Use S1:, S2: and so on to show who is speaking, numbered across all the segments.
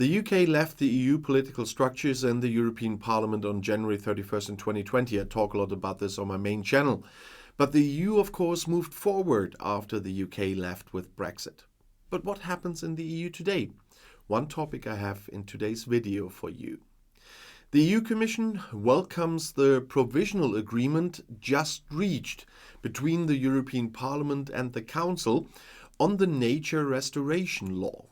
S1: The UK left the EU political structures and the European Parliament on January 31st in 2020. I talk a lot about this on my main channel. But the EU, of course, moved forward after the UK left with Brexit. But what happens in the EU today? One topic I have in today's video for you. The EU Commission welcomes the provisional agreement just reached between the European Parliament and the Council on the nature restoration law.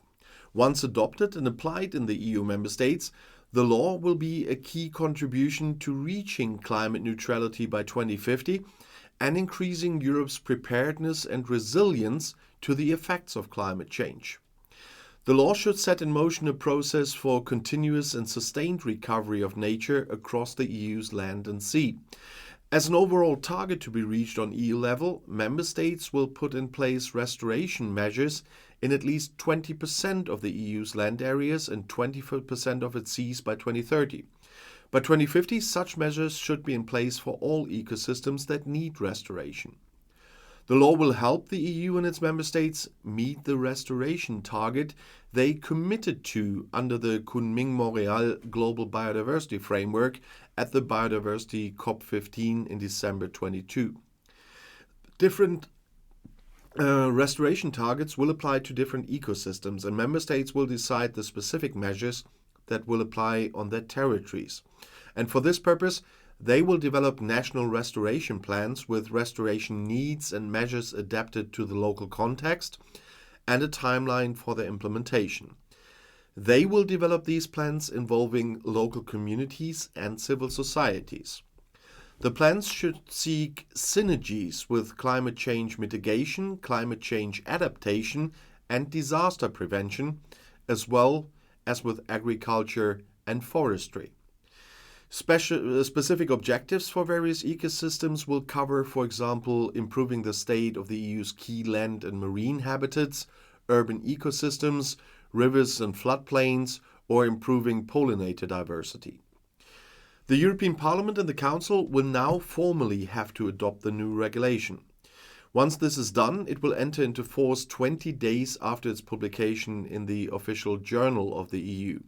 S1: Once adopted and applied in the EU member states, the law will be a key contribution to reaching climate neutrality by 2050 and increasing Europe's preparedness and resilience to the effects of climate change. The law should set in motion a process for continuous and sustained recovery of nature across the EU's land and sea. As an overall target to be reached on EU level, member states will put in place restoration measures in at least 20% of the EU's land areas and 25% of its seas by 2030. By 2050, such measures should be in place for all ecosystems that need restoration. The law will help the EU and its member states meet the restoration target they committed to under the Kunming-Montreal Global Biodiversity Framework at the Biodiversity COP15 in December 2022. Different restoration targets will apply to different ecosystems, and member states will decide the specific measures that will apply on their territories. And for this purpose, they will develop national restoration plans with restoration needs and measures adapted to the local context and a timeline for their implementation. They will develop these plans involving local communities and civil societies. The plans should seek synergies with climate change mitigation, climate change adaptation, and disaster prevention, as well as with agriculture and forestry. Specific objectives for various ecosystems will cover, for example, improving the state of the EU's key land and marine habitats, urban ecosystems, rivers and floodplains, or improving pollinator diversity. The European Parliament and the Council will now formally have to adopt the new regulation. Once this is done, it will enter into force 20 days after its publication in the official journal of the EU.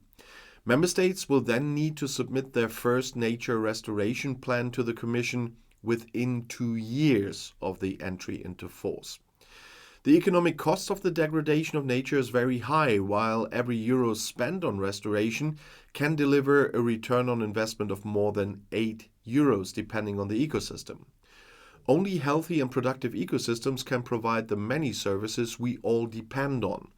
S1: Member states will then need to submit their first nature restoration plan to the Commission within 2 years of the entry into force. The economic cost of the degradation of nature is very high, while every euro spent on restoration can deliver a return on investment of more than 8 euros, depending on the ecosystem. Only healthy and productive ecosystems can provide the many services we all depend on,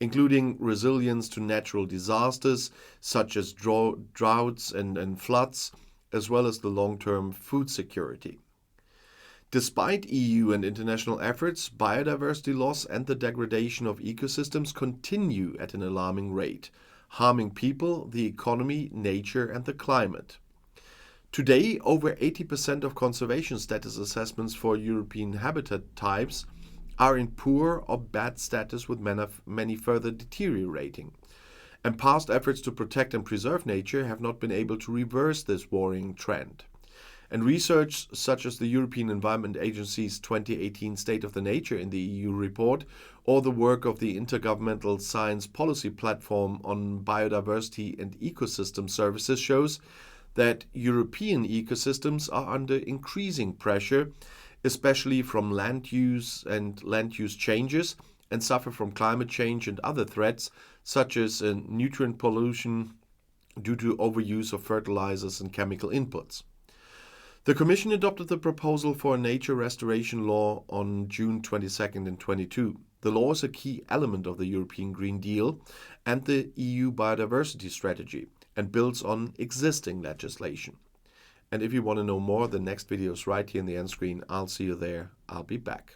S1: including resilience to natural disasters such as droughts and floods, as well as the long-term food security. Despite EU and international efforts, biodiversity loss and the degradation of ecosystems continue at an alarming rate, harming people, the economy, nature, and the climate. Today, over 80% of conservation status assessments for European habitat types are in poor or bad status, with many further deteriorating. And past efforts to protect and preserve nature have not been able to reverse this worrying trend. And research such as the European Environment Agency's 2018 State of the Nature in the EU report, or the work of the Intergovernmental Science Policy Platform on Biodiversity and Ecosystem Services shows that European ecosystems are under increasing pressure, especially from land use and land use changes, and suffer from climate change and other threats such as nutrient pollution due to overuse of fertilizers and chemical inputs. The Commission adopted the proposal for a nature restoration law on June 22nd and 22. The law is a key element of the European Green Deal and the EU biodiversity strategy and builds on existing legislation. And if you want to know more, the next video is right here in the end screen. I'll see you there. I'll be back.